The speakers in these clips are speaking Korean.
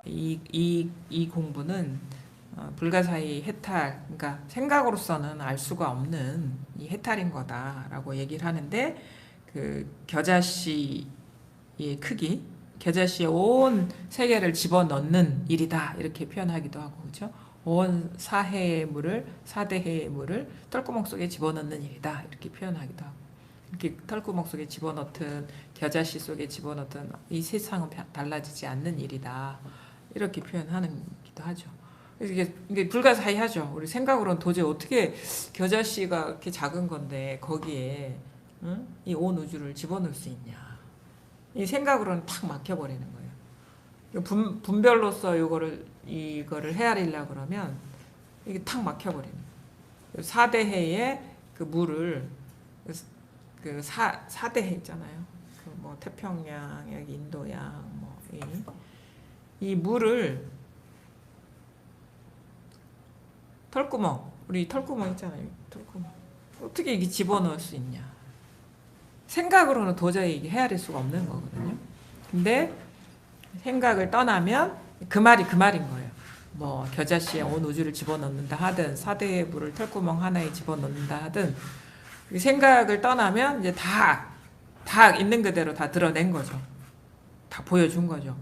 이 공부는 불가사의 해탈, 그러니까 생각으로서는 알 수가 없는 이 해탈인 거다라고 얘기를 하는데, 그 겨자씨의 크기, 겨자씨의 온 세계를 집어넣는 일이다 이렇게 표현하기도 하고, 그렇죠? 온 사해의 물을, 사대해의 물을 털구멍 속에 집어넣는 일이다 이렇게 표현하기도 하고, 이렇게 털구멍 속에 집어넣든 겨자씨 속에 집어넣든 이 세상은 달라지지 않는 일이다 이렇게 표현하기도 하죠. 그래서 이게 불가사의하죠. 우리 생각으로는 도저히 어떻게 겨자씨가 이렇게 작은 건데 거기에 응? 이 온 우주를 집어넣을 수 있냐. 이 생각으로는 탁 막혀버리는 거예요. 분별로서 이거를 헤아리려고 그러면 이게 탁 막혀버리는 거예요. 사대해의 그 물을, 그 사대해 있잖아요. 그 뭐 태평양, 여기 인도양, 뭐 이 물을 털구멍, 우리 털구멍 있잖아요. 털구멍. 어떻게 이게 집어넣을 수 있냐. 생각으로는 도저히 이게 헤아릴 수가 없는 거거든요. 근데 생각을 떠나면 그 말이 그 말인 거예요. 뭐 겨자씨에 온 우주를 집어넣는다 하든 사대의 물을 털구멍 하나에 집어넣는다 하든, 생각을 떠나면 이제 다 있는 그대로 다 드러낸 거죠. 다 보여준 거죠.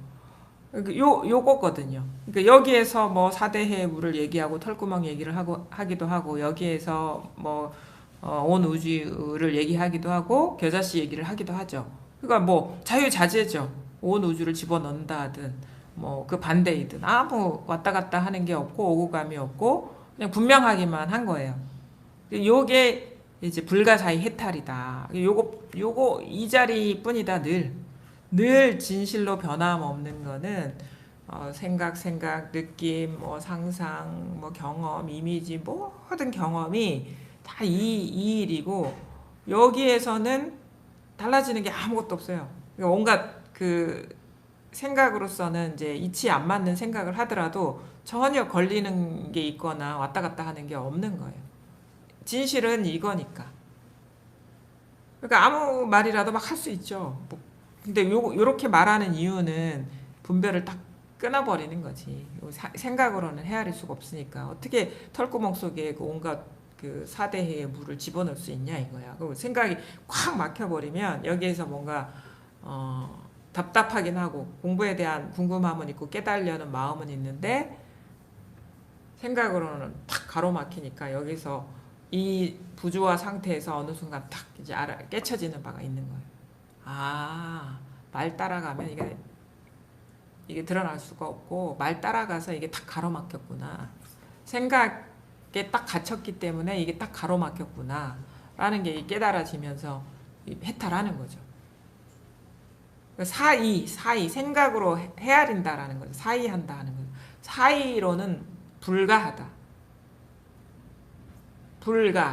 요거거든요. 그러니까 여기에서 뭐 사대해의 물을 얘기하고 털구멍 얘기를 하기도 하고, 여기에서 뭐 온 우주를 얘기하기도 하고 겨자씨 얘기를 하기도 하죠. 그러니까 뭐 자유자재죠. 온 우주를 집어넣는다 하든 뭐 그 반대이든 아무 왔다 갔다 하는 게 없고 오고감이 없고 그냥 분명하기만 한 거예요. 요게 이제 불가사의 해탈이다. 요거 이 자리뿐이다. 늘 진실로 변함없는 거는 생각, 느낌, 뭐 상상, 뭐 경험, 이미지, 모든 경험이 다 이 일이고, 여기에서는 달라지는 게 아무것도 없어요. 그러니까 온갖 그 생각으로서는 이제 이치 안 맞는 생각을 하더라도 전혀 걸리는 게 있거나 왔다 갔다 하는 게 없는 거예요. 진실은 이거니까. 그러니까 아무 말이라도 막 할 수 있죠. 근데 요렇게 말하는 이유는 분별을 딱 끊어버리는 거지. 생각으로는 헤아릴 수가 없으니까 어떻게 털구멍 속에 그 온갖 그 사대해의 물을 집어넣을 수 있냐 이거야. 그 생각이 콱 막혀버리면 여기에서 뭔가 답답하긴 하고 공부에 대한 궁금함은 있고 깨달으려는 마음은 있는데, 생각으로는 탁 가로막히니까 여기서 이 부조화 상태에서 어느 순간 탁 이제 깨쳐지는 바가 있는 거예요. 말 따라가면 이게 드러날 수가 없고, 말 따라가서 이게 딱 가로막혔구나. 생각에 딱 갇혔기 때문에 이게 딱 가로막혔구나. 라는 게 깨달아지면서 해탈하는 거죠. 사의, 생각으로 헤아린다라는 거죠. 사의한다 하는 거죠. 사의로는 불가하다.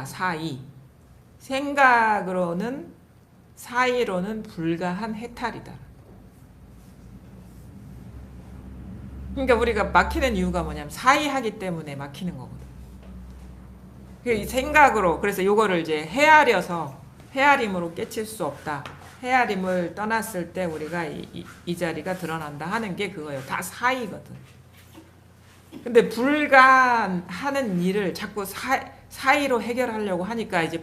사의. 생각으로는, 사의로는 불가한 해탈이다. 그러니까 우리가 막히는 이유가 뭐냐면 사의하기 때문에 막히는 거거든. 생각으로, 그래서 요거를 이제 헤아림으로 깨칠 수 없다. 헤아림을 떠났을 때 우리가 이 자리가 드러난다 하는 게 그거예요. 다 사의거든. 근데 불가하는 일을 자꾸 사의로 해결하려고 하니까 이제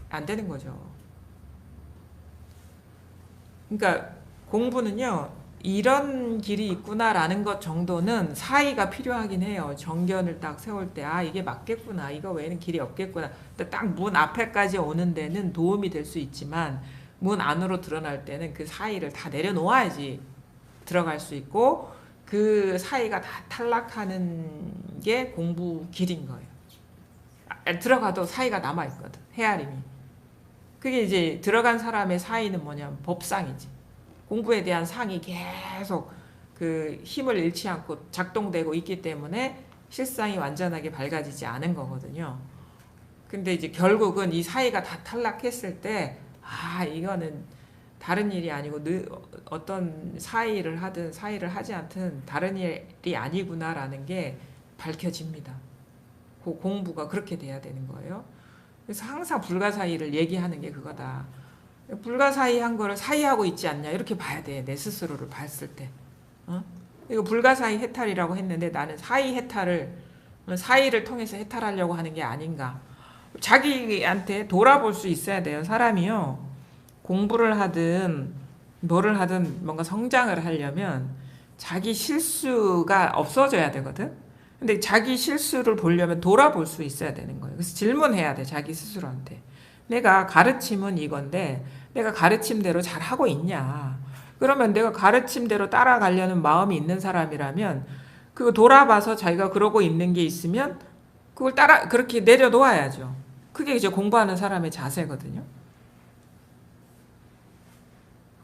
안 되는 거죠. 그러니까 공부는요, 이런 길이 있구나라는 것 정도는 사의가 필요하긴 해요. 정견을 딱 세울 때, 이게 맞겠구나, 이거 외에는 길이 없겠구나. 딱 문 앞에까지 오는 데는 도움이 될 수 있지만, 문 안으로 드러날 때는 그 사의를 다 내려놓아야지 들어갈 수 있고, 그 사의가 다 탈락하는 게 공부 길인 거예요. 들어가도 사의가 남아있거든, 헤아림이. 그게 이제 들어간 사람의 사의는 뭐냐면 법상이지. 공부에 대한 상이 계속 그 힘을 잃지 않고 작동되고 있기 때문에 실상이 완전하게 밝아지지 않은 거거든요. 근데 이제 결국은 이 사의가 다 탈락했을 때, 이거는 다른 일이 아니고 어떤 사의를 하든 사의를 하지 않든 다른 일이 아니구나라는 게 밝혀집니다. 그 공부가 그렇게 돼야 되는 거예요. 그래서 항상 불가사의를 얘기하는 게 그거다. 불가사의한 거를 사의하고 있지 않냐 이렇게 봐야 돼. 내 스스로를 봤을 때. 이거 불가사의 해탈이라고 했는데 나는 사의 해탈을 사의를 통해서 해탈하려고 하는 게 아닌가. 자기한테 돌아볼 수 있어야 돼요. 사람이요. 공부를 하든 뭐를 하든 뭔가 성장을 하려면 자기 실수가 없어져야 되거든. 근데 자기 실수를 보려면 돌아볼 수 있어야 되는 거예요. 그래서 질문해야 돼. 자기 스스로한테. 내가 가르침은 이건데 내가 가르침대로 잘하고 있냐. 그러면 내가 가르침대로 따라가려는 마음이 있는 사람이라면 그거 돌아봐서 자기가 그러고 있는 게 있으면 그걸 따라 그렇게 내려놓아야죠. 그게 이제 공부하는 사람의 자세거든요.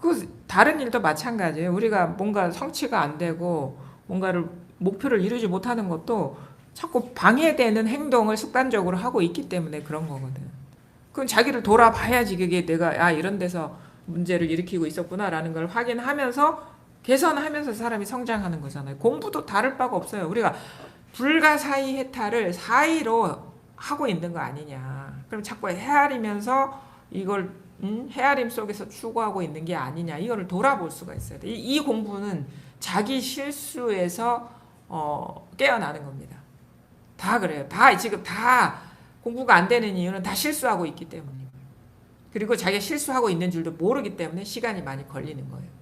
그 다른 일도 마찬가지예요. 우리가 뭔가 성취가 안 되고 뭔가를 목표를 이루지 못하는 것도 자꾸 방해되는 행동을 습관적으로 하고 있기 때문에 그런 거거든. 그건 자기를 돌아봐야지 그게 내가 이런 데서 문제를 일으키고 있었구나라는 걸 확인하면서 개선하면서 사람이 성장하는 거잖아요. 공부도 다를 바가 없어요. 우리가 불가사의 해탈을 사의로 하고 있는 거 아니냐. 그럼 자꾸 헤아리면서 이걸 헤아림 속에서 추구하고 있는 게 아니냐. 이거를 돌아볼 수가 있어야 돼. 이 공부는 자기 실수에서 깨어나는 겁니다. 다 그래요. 지금 다 공부가 안 되는 이유는 다 실수하고 있기 때문이에요. 그리고 자기가 실수하고 있는 줄도 모르기 때문에 시간이 많이 걸리는 거예요.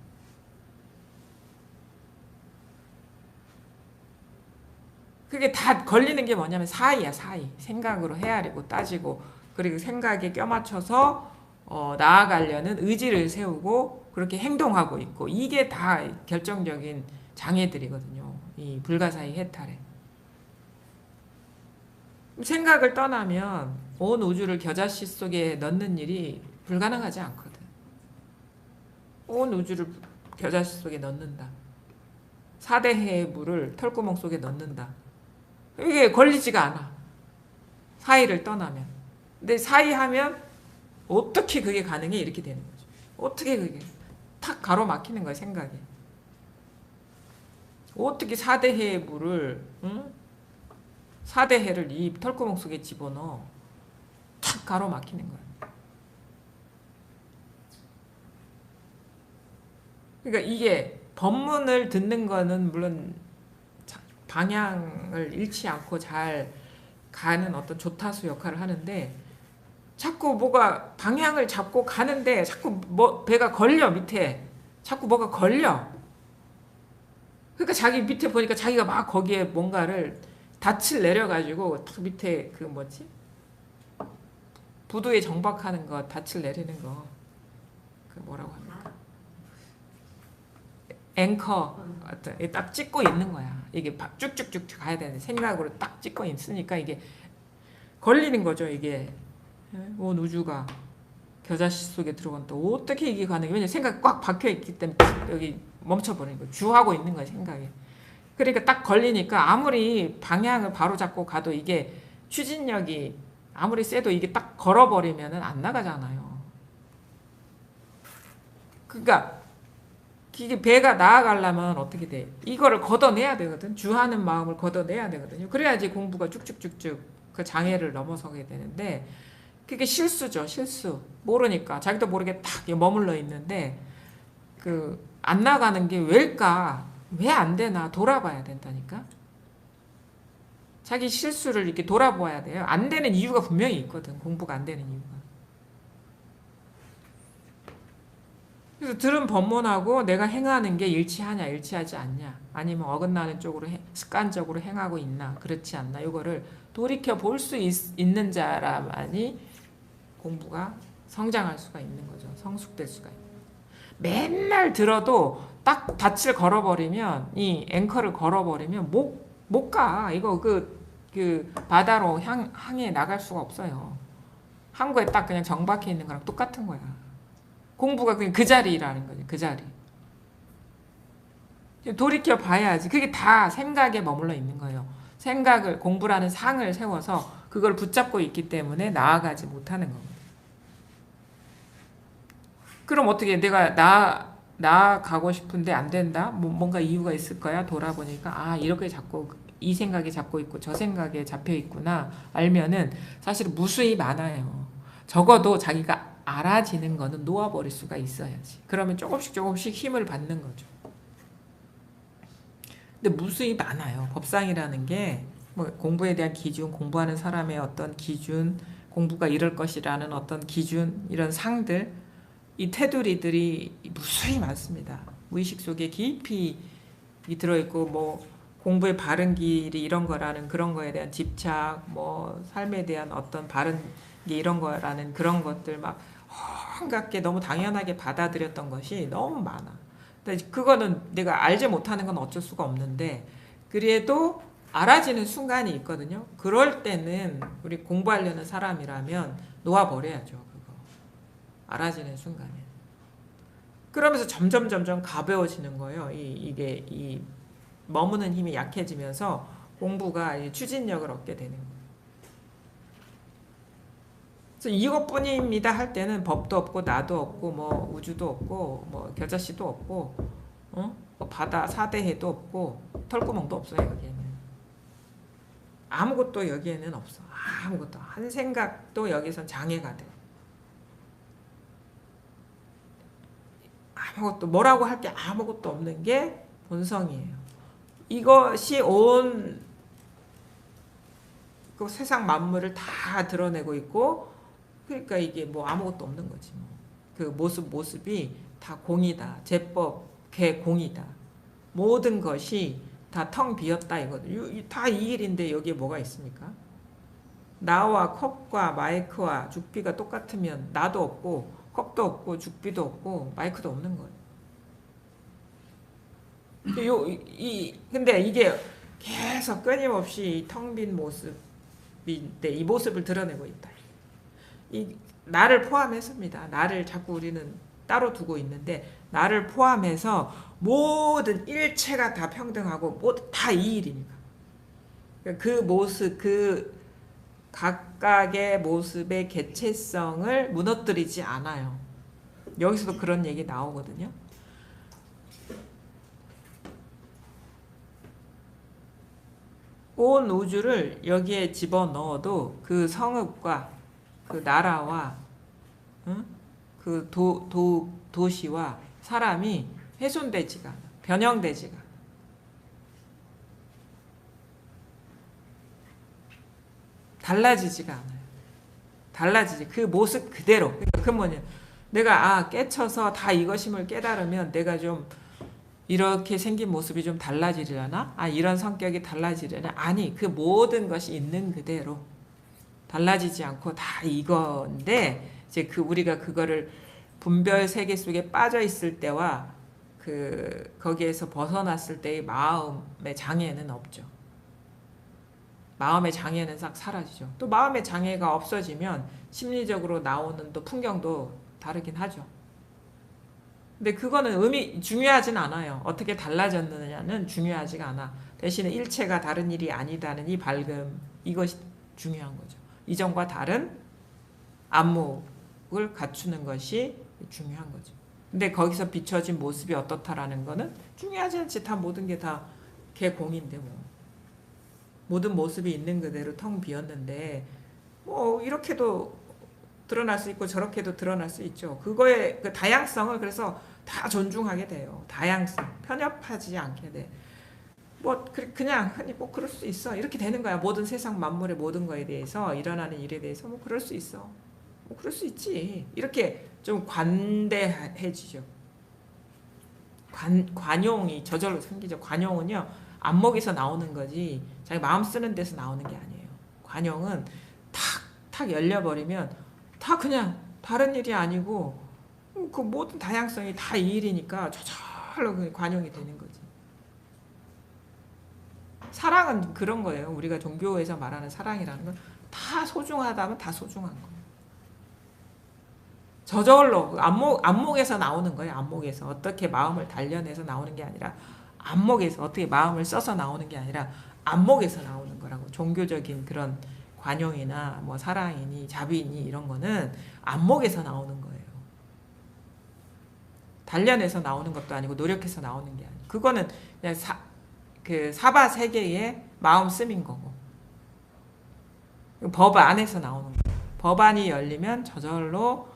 그게 다 걸리는 게 뭐냐면 사의야, 사의. 생각으로 헤아리고 따지고 그리고 생각에 껴맞춰서 나아가려는 의지를 세우고 그렇게 행동하고 있고 이게 다 결정적인 장애들이거든요. 이 불가사의 해탈에. 생각을 떠나면 온 우주를 겨자씨 속에 넣는 일이 불가능하지 않거든. 온 우주를 겨자씨 속에 넣는다. 4대해의 물을 털구멍 속에 넣는다. 이게 걸리지가 않아. 사의를 떠나면. 근데 사의하면 어떻게 그게 가능해? 이렇게 되는 거죠. 어떻게 그게 탁 가로막히는 거야, 생각이. 어떻게 4대해의 물을 4대해를 이 털구멍 속에 집어넣어 탁 가로막히는 거야. 그러니까 이게 법문을 듣는 거는 물론 방향을 잃지 않고 잘 가는 어떤 조타수 역할을 하는데 자꾸 뭐가 방향을 잡고 가는데 자꾸 배가 걸려 밑에 자꾸 뭐가 걸려. 그러니까 자기 밑에 보니까 자기가 막 거기에 뭔가를 닻을 내려가지고 딱 밑에 그 뭐지 부두에 정박하는 거 닻을 내리는 거 그 뭐라고 합니까? 앵커 딱 찍고 있는 거야. 이게 쭉쭉쭉 가야 되는데 생각으로 딱 찍고 있으니까 이게 걸리는 거죠. 이게 온 우주가 겨자씨 속에 들어간다. 어떻게 이게 가능해? 왜냐면 생각이 꽉 박혀 있기 때문에 여기 멈춰버리는 거야. 주하고 있는 거야 생각이. 그러니까 딱 걸리니까 아무리 방향을 바로 잡고 가도 이게 추진력이 아무리 세도 이게 딱 걸어버리면 안 나가잖아요. 그러니까 이게 배가 나아가려면 어떻게 돼? 이거를 걷어내야 되거든. 주하는 마음을 걷어내야 되거든요. 그래야지 공부가 쭉쭉쭉쭉 그 장애를 넘어서게 되는데 그게 실수죠. 실수. 모르니까 자기도 모르게 딱 머물러 있는데 그 안 나가는 게 왜일까? 왜 안 되나 돌아봐야 된다니까. 자기 실수를 이렇게 돌아보아야 돼요. 안 되는 이유가 분명히 있거든. 공부가 안 되는 이유가. 그래서 들은 법문하고 내가 행하는 게 일치하냐 일치하지 않냐 아니면 어긋나는 쪽으로 습관적으로 행하고 있나 그렇지 않나 이거를 돌이켜 볼 수 있는 자라만이 공부가 성장할 수가 있는 거죠. 성숙될 수가 있는 거죠. 맨날 들어도 딱 닻을 걸어버리면 이 앵커를 걸어버리면 못 가. 이거 그 바다로 항해 나갈 수가 없어요. 항구에 딱 그냥 정박해 있는 거랑 똑같은 거야. 공부가 그냥 그 자리라는 거죠. 그 자리. 돌이켜 봐야지. 그게 다 생각에 머물러 있는 거예요. 생각을 공부라는 상을 세워서 그걸 붙잡고 있기 때문에 나아가지 못하는 겁니다. 그럼 어떻게 내가 나아가고 싶은데 안 된다? 뭔가 이유가 있을 거야. 돌아보니까 이렇게 자꾸 이 생각에 잡고 있고 저 생각에 잡혀 있구나 알면은 사실 무수히 많아요. 적어도 자기가 알아지는 거는 놓아버릴 수가 있어야지. 그러면 조금씩 힘을 받는 거죠. 근데 무수히 많아요. 법상이라는 게 뭐 공부에 대한 기준, 공부하는 사람의 어떤 기준, 공부가 이럴 것이라는 어떤 기준, 이런 상들, 이 테두리들이 무수히 많습니다. 무의식 속에 깊이 들어있고, 뭐 공부의 바른 길이 이런 거라는 그런 거에 대한 집착, 뭐 삶에 대한 어떤 바른 게 이런 거라는 그런 것들 막 험깝게 너무 당연하게 받아들였던 것이 너무 많아. 근데 그거는 내가 알지 못하는 건 어쩔 수가 없는데, 그래도 알아지는 순간이 있거든요. 그럴 때는 우리 공부하려는 사람이라면 놓아버려야죠. 그거 알아지는 순간에. 그러면서 점점 가벼워지는 거예요. 이게 머무는 힘이 약해지면서 공부가 추진력을 얻게 되는 거예요. 그래서 이것뿐입니다 할 때는 법도 없고 나도 없고 뭐 우주도 없고 뭐 겨자씨도 없고 뭐 바다 사대해도 없고 털구멍도 없어요. 여기에는 아무것도 여기에는 없어. 아무것도 한 생각도 여기선 장애가 돼. 아무것도 뭐라고 할 게 아무것도 없는 게 본성이에요. 이것이 온 그 세상 만물을 다 드러내고 있고, 그러니까 이게 뭐 아무것도 없는 거지 뭐. 그 모습이 다 공이다. 제법 개공이다. 모든 것이 다 텅 비었다 이거든. 다 이 일인데 여기에 뭐가 있습니까? 나와 컵과 마이크와 죽비가 똑같으면 나도 없고 컵도 없고 죽비도 없고 마이크도 없는 거예요. 근데 이게 계속 끊임없이 텅 빈 모습인데 이 모습을 드러내고 있다. 이 나를 포함해서입니다. 나를 자꾸 우리는 따로 두고 있는데 나를 포함해서 모든 일체가 다 평등하고 모두 다 이 일입니다. 그 모습, 그 각각의 모습의 개체성을 무너뜨리지 않아요. 여기서도 그런 얘기 나오거든요. 온 우주를 여기에 집어넣어도 그 성읍과 그 나라와 그 도시와 사람이 훼손되지가 않아. 변형되지가 않아. 달라지지가 않아요. 달라지지. 그 모습 그대로. 그러니까 그 뭐냐. 내가 깨쳐서 다 이것임을 깨달으면 내가 좀 이렇게 생긴 모습이 좀 달라지려나? 이런 성격이 달라지려나? 아니, 그 모든 것이 있는 그대로 달라지지 않고 다 이건데, 이제 우리가 그거를 분별 세계 속에 빠져 있을 때와 거기에서 벗어났을 때의 마음의 장애는 없죠. 마음의 장애는 싹 사라지죠. 또 마음의 장애가 없어지면 심리적으로 나오는 또 풍경도 다르긴 하죠. 근데 그거는 중요하진 않아요. 어떻게 달라졌느냐는 중요하지가 않아. 대신에 일체가 다른 일이 아니다는 이 밝음, 이것이 중요한 거죠. 이전과 다른 안목을 갖추는 것이 중요한 거죠. 근데 거기서 비춰진 모습이 어떻다라는 거는 중요하지 않지. 다 모든 게 다 개공인데 뭐. 모든 모습이 있는 그대로 텅 비었는데 뭐 이렇게도 드러날 수 있고 저렇게도 드러날 수 있죠. 그거의 그 다양성을 그래서 다 존중하게 돼요. 다양성, 편협하지 않게 돼. 뭐 그냥 흔히 뭐 그럴 수 있어 이렇게 되는 거야. 모든 세상 만물의 모든 거에 대해서 일어나는 일에 대해서 뭐 그럴 수 있어. 뭐 그럴 수 있지. 이렇게 좀 관대해지죠. 관용이 저절로 생기죠. 관용은요 안목에서 나오는 거지 자기 마음 쓰는 데서 나오는 게 아니에요. 관용은 탁 열려버리면 다 그냥 다른 일이 아니고 그 모든 다양성이 다 이 일이니까 저절로 관용이 되는 거지. 사랑은 그런 거예요. 우리가 종교에서 말하는 사랑이라는 건 다 소중하다면 다 소중한 거예요. 저절로 안목에서 나오는 거예요. 안목에서 어떻게 마음을 단련해서 나오는 게 아니라 안목에서 어떻게 마음을 써서 나오는 게 아니라 안목에서 나오는 거라고. 종교적인 그런 관용이나 뭐 사랑이니 자비니 이런 거는 안목에서 나오는 거예요. 단련해서 나오는 것도 아니고 노력해서 나오는 게 아니고 그거는 그냥 사바 세계의 마음씀인 거고 법 안에서 나오는 거예요. 법안이 열리면 저절로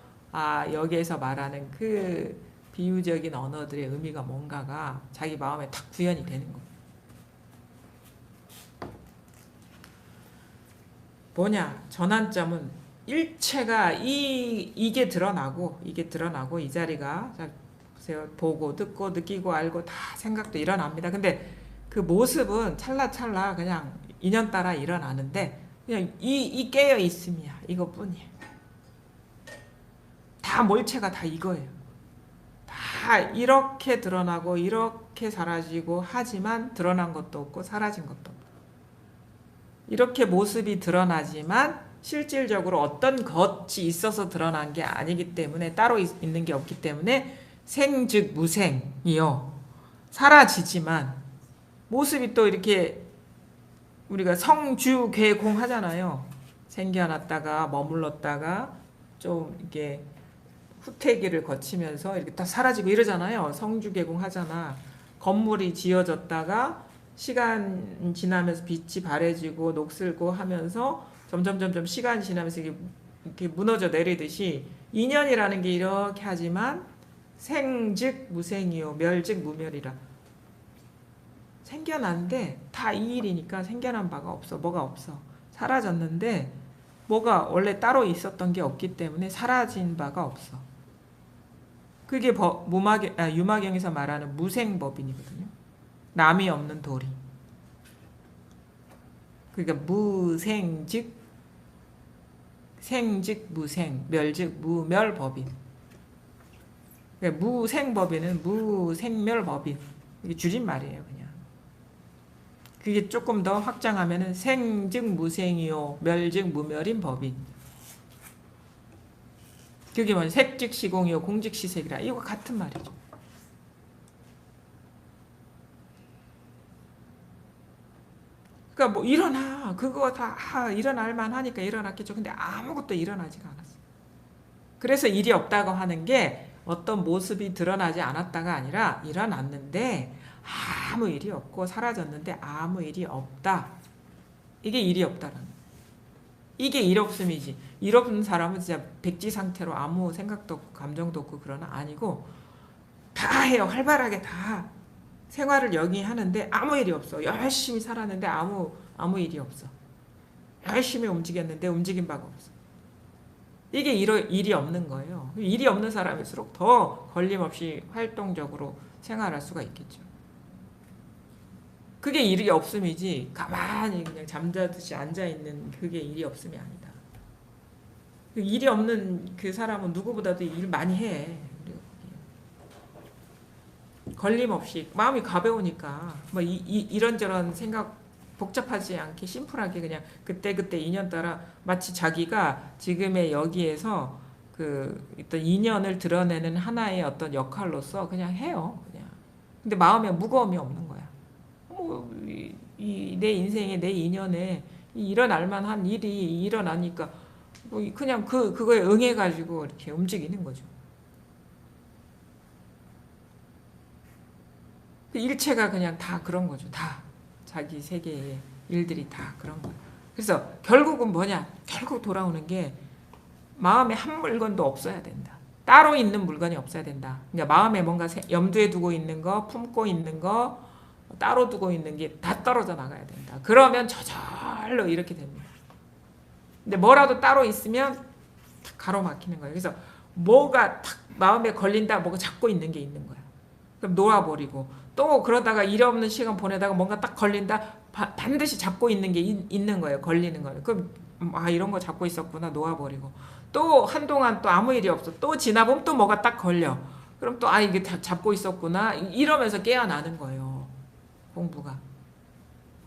여기에서 말하는 그 비유적인 언어들의 의미가 뭔가가 자기 마음에 탁 구현이 되는 거예요. 뭐냐? 전환점은 일체가 이게 드러나고 이 자리가 자 보세요. 보고 듣고 느끼고 알고 다 생각도 일어납니다. 근데 그 모습은 찰나찰나 그냥 인연 따라 일어나는데 그냥 이 깨어 있음이야. 이것뿐이야. 다 몰체가 다 이거예요. 다 이렇게 드러나고 이렇게 사라지고 하지만 드러난 것도 없고 사라진 것도 없고 이렇게 모습이 드러나지만 실질적으로 어떤 것이 있어서 드러난 게 아니기 때문에 따로 있는 게 없기 때문에 생즉 무생이요. 사라지지만 모습이 또 이렇게 우리가 성주괴공 하잖아요. 생겨났다가 머물렀다가 좀 이렇게 후퇴기를 거치면서 이렇게 다 사라지고 이러잖아요. 성주개공 하잖아. 건물이 지어졌다가 시간 지나면서 빛이 바래지고 녹슬고 하면서 점점 시간이 지나면서 이렇게 무너져 내리듯이 인연이라는 게 이렇게 하지만 생즉 무생이요 멸즉 무멸이라. 생겨난데 다 이 일이니까 생겨난 바가 없어. 뭐가 없어. 사라졌는데 뭐가 원래 따로 있었던 게 없기 때문에 사라진 바가 없어. 그게 유마경에서 말하는 무생법인이거든요. 남이 없는 도리. 그러니까 무생즉 생즉 무생, 멸즉 무멸법인. 그러니까 무생법인은 무생멸법인. 이게 줄임말이에요, 그냥. 그게 조금 더 확장하면은 생즉 무생이요, 멸즉 무멸인 법인. 그게 뭐냐? 색즉 시공이요, 공즉 시색이라. 이거 같은 말이죠. 그러니까 뭐 일어나 그거 다 일어날 만하니까 일어났겠죠. 근데 아무것도 일어나지가 않았어. 그래서 일이 없다고 하는 게 어떤 모습이 드러나지 않았다가 아니라 일어났는데 아무 일이 없고 사라졌는데 아무 일이 없다. 이게 일이 없다라는 거야. 이게 일 없음이지. 일 없는 사람은 진짜 백지 상태로 아무 생각도 없고 감정도 없고 그러나 아니고 다 해요. 활발하게 다 생활을 영위하는데 아무 일이 없어. 열심히 살았는데 아무 일이 없어. 열심히 움직였는데 움직인 바가 없어. 이게 일이 없는 거예요. 일이 없는 사람일수록 더 걸림없이 활동적으로 생활할 수가 있겠죠. 그게 일이 없음이지 가만히 그냥 잠자듯이 앉아있는 그게 일이 없음이 아니다. 일이 없는 그 사람은 누구보다도 일 많이 해. 걸림없이 마음이 가벼우니까 뭐 이런저런 생각 복잡하지 않게 심플하게 그냥 그때 인연 따라 마치 자기가 지금의 여기에서 그 어떤 인연을 드러내는 하나의 어떤 역할로서 그냥 해요. 그냥. 근데 마음에 무거움이 없는 거야. 내 인생에 내 인연에 일어날 만한 일이 일어나니까 뭐 그냥 그거에 응해가지고 이렇게 움직이는 거죠. 일체가 그냥 다 그런 거죠. 다 자기 세계의 일들이 다 그런 거예요. 그래서 결국은 뭐냐? 결국 돌아오는 게 마음에 한 물건도 없어야 된다. 따로 있는 물건이 없어야 된다. 그러니까 마음에 뭔가 염두에 두고 있는 거, 품고 있는 거, 따로 두고 있는 게 다 떨어져 나가야 된다. 그러면 저절로 이렇게 됩니다. 근데 뭐라도 따로 있으면 가로막히는 거예요. 그래서 뭐가 탁 마음에 걸린다, 뭐가 잡고 있는 게 있는 거야. 그럼 놓아버리고 또 그러다가 일 없는 시간 보내다가 뭔가 딱 걸린다, 반드시 잡고 있는 게 있는 거예요. 걸리는 거예요. 그럼 이런 거 잡고 있었구나, 놓아버리고 또 한동안 또 아무 일이 없어. 또 지나보면 또 뭐가 딱 걸려. 그럼 또 이게 잡고 있었구나 이러면서 깨어나는 거예요. 공부가.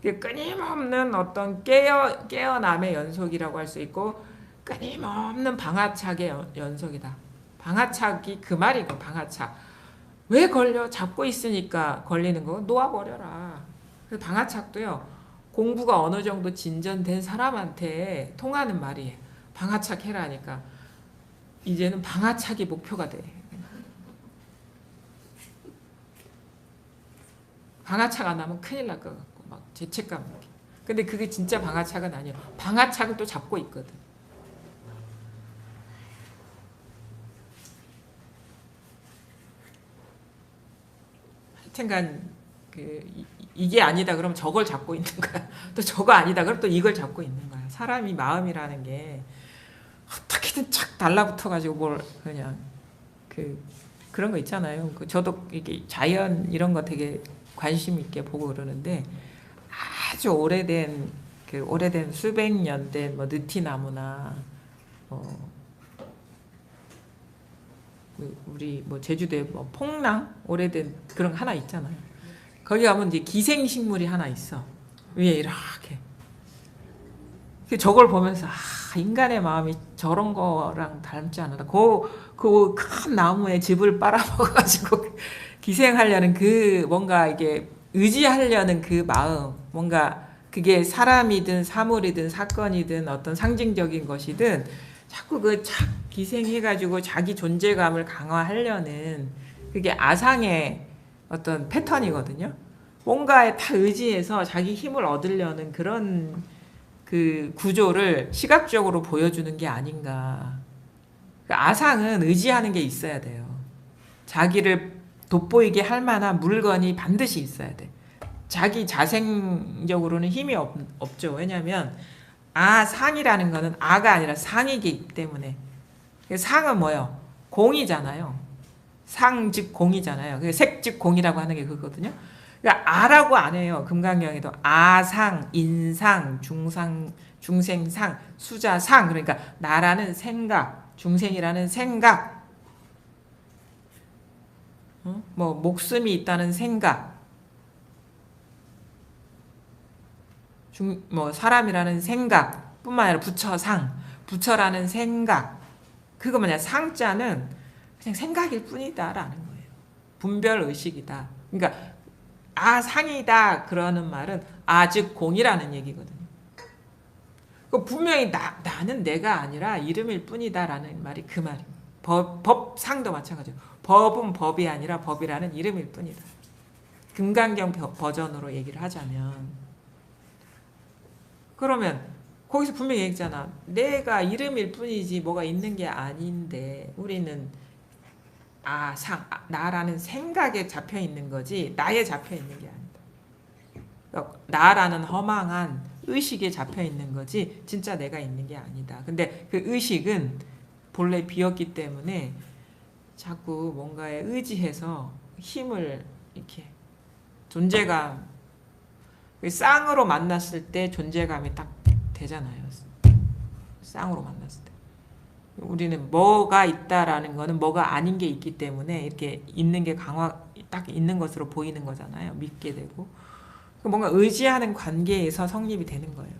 끊임없는 어떤 깨어남의 연속이라고 할 수 있고 끊임없는 방아착의 연속이다. 방아착이 그 말이고 방아착. 왜 걸려? 잡고 있으니까 걸리는 거 놓아버려라. 그래서 방아착도요. 공부가 어느 정도 진전된 사람한테 통하는 말이에요. 방아착 해라 하니까 이제는 방아착이 목표가 돼. 방아착 안 하면 큰일 날 것 같고 막 죄책감 느끼. 근데 그게 진짜 방아착은 아니에요. 방아착은 또 잡고 있거든. 하여튼간 이게 아니다 그러면 저걸 잡고 있는 거야. 또 저거 아니다 그러면 또 이걸 잡고 있는 거야. 사람이 마음이라는 게 어떻게든 착 달라붙어가지고 뭘 그냥 그런 거 있잖아요. 저도 이게 자연 이런 거 되게 관심 있게 보고 그러는데 아주 오래된 수백 년 된 뭐 느티나무나 우리 뭐 제주도에 뭐 폭랑 오래된 그런 거 하나 있잖아요. 거기 가면 이제 기생식물이 하나 있어. 위에 이렇게. 저걸 보면서 인간의 마음이 저런 거랑 닮지 않나. 그 큰 나무에 즙을 빨아먹어가지고 기생하려는 뭔가 이게 의지하려는 그 마음, 뭔가 그게 사람이든 사물이든 사건이든 어떤 상징적인 것이든 자꾸 기생해가지고 자기 존재감을 강화하려는 그게 아상의 어떤 패턴이거든요. 뭔가에 다 의지해서 자기 힘을 얻으려는 그런 그 구조를 시각적으로 보여주는 게 아닌가. 아상은 의지하는 게 있어야 돼요. 자기를 돋보이게 할 만한 물건이 반드시 있어야 돼. 자기 자생적으로는 힘이 없죠. 왜냐하면 상이라는 거는 아가 아니라 상이기 때문에. 상은 뭐예요? 공이잖아요. 상 즉 공이잖아요. 색 즉 공이라고 하는 게 그거거든요. 그러니까 아라고 안 해요. 금강경에도 아상, 인상, 중생상, 수자상. 그러니까 나라는 생각, 중생이라는 생각, 뭐 목숨이 있다는 생각, 뭐 사람이라는 생각뿐만 아니라 부처라는 생각. 그거 뭐냐? 상자는 그냥 생각일 뿐이다라는 거예요. 분별 의식이다. 그러니까 상이다 그러는 말은 즉 공이라는 얘기거든요. 분명히 나는 내가 아니라 이름일 뿐이다라는 말이 그 말이에요. 법상도 마찬가지예요. 법은 법이 아니라 법이라는 이름일 뿐이다. 금강경 버전으로 얘기를 하자면, 그러면 거기서 분명히 얘기했잖아. 내가 이름일 뿐이지 뭐가 있는 게 아닌데 우리는 나라는 생각에 잡혀 있는 거지 나에 잡혀 있는 게 아니다. 그러니까 나라는 허망한 의식에 잡혀 있는 거지 진짜 내가 있는 게 아니다. 근데 그 의식은 본래 비었기 때문에 자꾸 뭔가에 의지해서 힘을 이렇게 존재감, 쌍으로 만났을 때 존재감이 딱 되잖아요. 쌍으로 만났을 때. 우리는 뭐가 있다라는 거는 뭐가 아닌 게 있기 때문에 이렇게 있는 게 딱 있는 것으로 보이는 거잖아요. 믿게 되고. 뭔가 의지하는 관계에서 성립이 되는 거예요.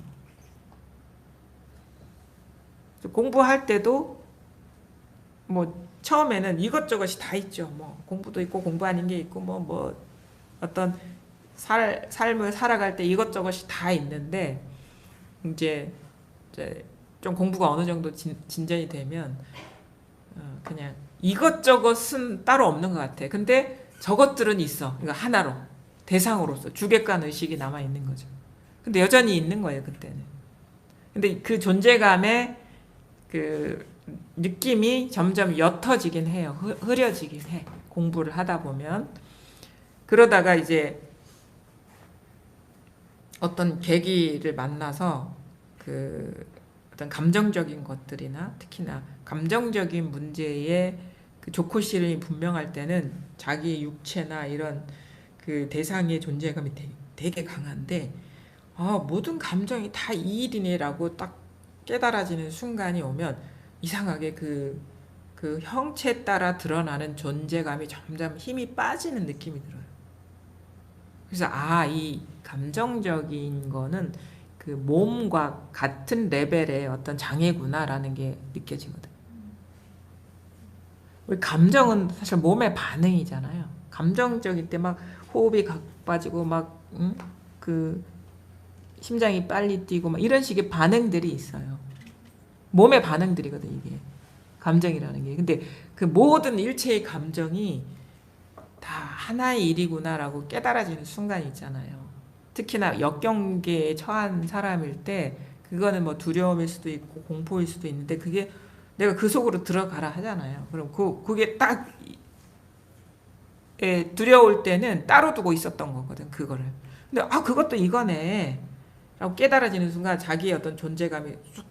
공부할 때도 뭐 처음에는 이것저것이 다 있죠. 뭐 공부도 있고 공부 아닌 게 있고 뭐 어떤 삶을 살아갈 때 이것저것이 다 있는데 이제 좀 공부가 어느 정도 진전이 되면 그냥 이것저것은 따로 없는 것 같아. 근데 저것들은 있어. 그러니까 하나로 대상으로서 주객관 의식이 남아 있는 거죠. 근데 여전히 있는 거예요 그때는. 근데 그 존재감의 그 느낌이 점점 옅어지긴 해요. 흐려지긴 해. 공부를 하다 보면. 그러다가 이제 어떤 계기를 만나서 어떤 감정적인 것들이나 특히나 감정적인 문제에 그 좋고 싫음이 분명할 때는 자기의 육체나 이런 그 대상의 존재감이 되게 강한데 모든 감정이 다 이 일이네라고 딱 깨달아지는 순간이 오면 이상하게 그 형체에 따라 드러나는 존재감이 점점 힘이 빠지는 느낌이 들어요. 그래서 이 감정적인 거는 그 몸과 같은 레벨의 어떤 장애구나라는 게 느껴지거든요. 우리 감정은 사실 몸의 반응이잖아요. 감정적일 때 막 호흡이 가빠지고 막 그 심장이 빨리 뛰고 막 이런 식의 반응들이 있어요. 몸의 반응들이거든 이게 감정이라는 게. 근데 그 모든 일체의 감정이 다 하나의 일이구나라고 깨달아지는 순간이 있잖아요. 특히나 역경계에 처한 사람일 때 그거는 뭐 두려움일 수도 있고 공포일 수도 있는데 그게 내가 그 속으로 들어가라 하잖아요. 그럼 그게 딱 두려울 때는 따로 두고 있었던 거거든 그거를. 근데 그것도 이거네. 라고 깨달아지는 순간 자기의 어떤 존재감이 쑥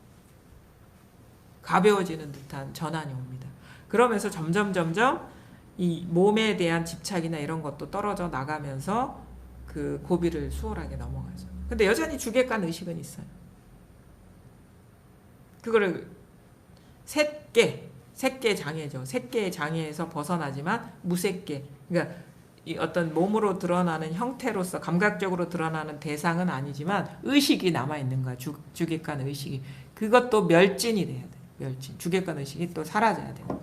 가벼워지는 듯한 전환이 옵니다. 그러면서 점점 이 몸에 대한 집착이나 이런 것도 떨어져 나가면서 그 고비를 수월하게 넘어가죠. 근데 여전히 주객관 의식은 있어요. 그거를 색계 장애죠. 색계의 장애에서 벗어나지만 무색계. 그러니까 이 어떤 몸으로 드러나는 형태로서 감각적으로 드러나는 대상은 아니지만 의식이 남아 있는 거야. 주객관 의식이. 그것도 멸진이 돼야 돼. 멸진. 주객관 의식이 또 사라져야 돼요.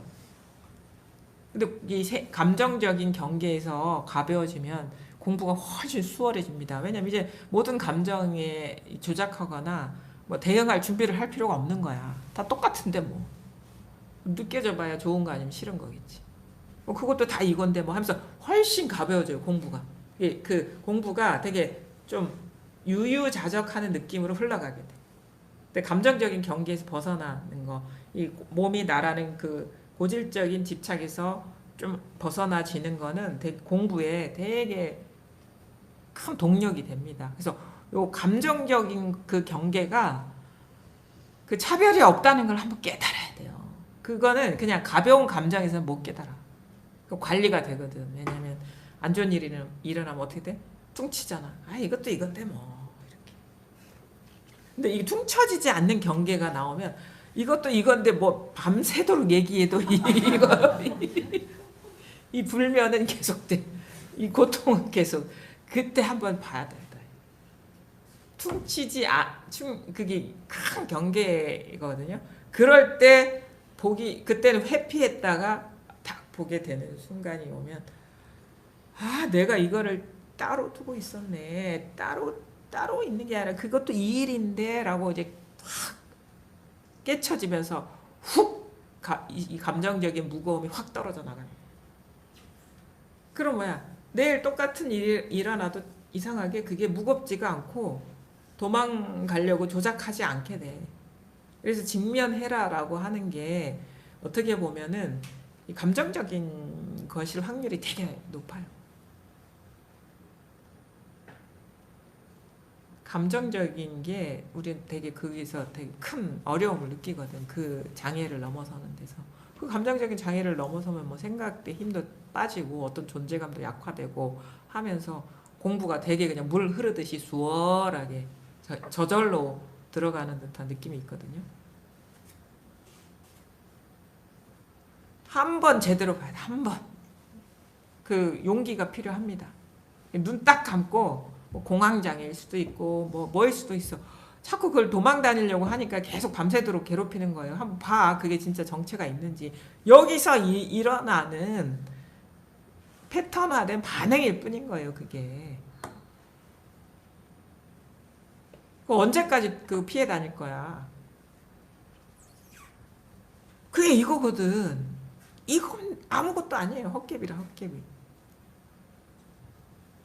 근데 이 감정적인 경계에서 가벼워지면 공부가 훨씬 수월해집니다. 왜냐면 이제 모든 감정에 조작하거나 뭐 대응할 준비를 할 필요가 없는 거야. 다 똑같은데 뭐. 느껴져 봐야 좋은 거 아니면 싫은 거겠지. 뭐 그것도 다 이건데 뭐 하면서 훨씬 가벼워져요, 공부가. 그 공부가 되게 좀 유유자적하는 느낌으로 흘러가게 돼. 근데 감정적인 경계에서 벗어나는 거, 이 몸이 나라는 그 고질적인 집착에서 좀 벗어나지는 거는 공부에 되게 큰 동력이 됩니다. 그래서 요 감정적인 그 경계가 그 차별이 없다는 걸 한번 깨달아야 돼요. 그거는 그냥 가벼운 감정에서는 못 깨달아. 그 관리가 되거든. 왜냐면 안 좋은 일이 일어나면 어떻게 돼? 퉁치잖아. 아, 이것도 이건데 뭐 이렇게. 근데 이 퉁쳐지지 않는 경계가 나오면 이것도 이건데 뭐 밤새도록 얘기해도 이 불면은 계속돼. 이 고통은 계속. 그때 한번 봐야 된다. 그게 큰 경계거든요. 그럴 때 그때는 회피했다가 딱 보게 되는 순간이 오면, 아, 내가 이거를 따로 두고 있었네. 따로 있는 게 아니라 그것도 이 일인데 라고 이제 확 깨쳐지면서 이 감정적인 무거움이 확 떨어져 나가요. 그럼 뭐야? 내일 똑같은 일이 일어나도 이상하게 그게 무겁지가 않고 도망가려고 조작하지 않게 돼. 그래서 직면해라라고 하는 게 어떻게 보면은 이 감정적인 것일 확률이 되게 높아요. 감정적인 게 우리는 되게 거기서 되게 큰 어려움을 느끼거든. 그 장애를 넘어서는 데서. 그 감정적인 장애를 넘어서면 뭐 생각의 힘도 빠지고 어떤 존재감도 약화되고 하면서 공부가 되게 그냥 물 흐르듯이 수월하게 저절로 들어가는 듯한 느낌이 있거든요. 한 번 제대로 봐야 돼. 한 번. 그 용기가 필요합니다. 눈 딱 감고 뭐 공황장애일 수도 있고 뭐일 수도 있어. 자꾸 그걸 도망 다니려고 하니까 계속 밤새도록 괴롭히는 거예요. 한번 봐. 그게 진짜 정체가 있는지. 여기서 일어나는 패턴화된 반응일 뿐인 거예요. 그게. 언제까지 그 피해 다닐 거야. 그게 이거거든. 이건 아무것도 아니에요. 헛개비라 헛개비.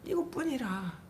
이것뿐이라.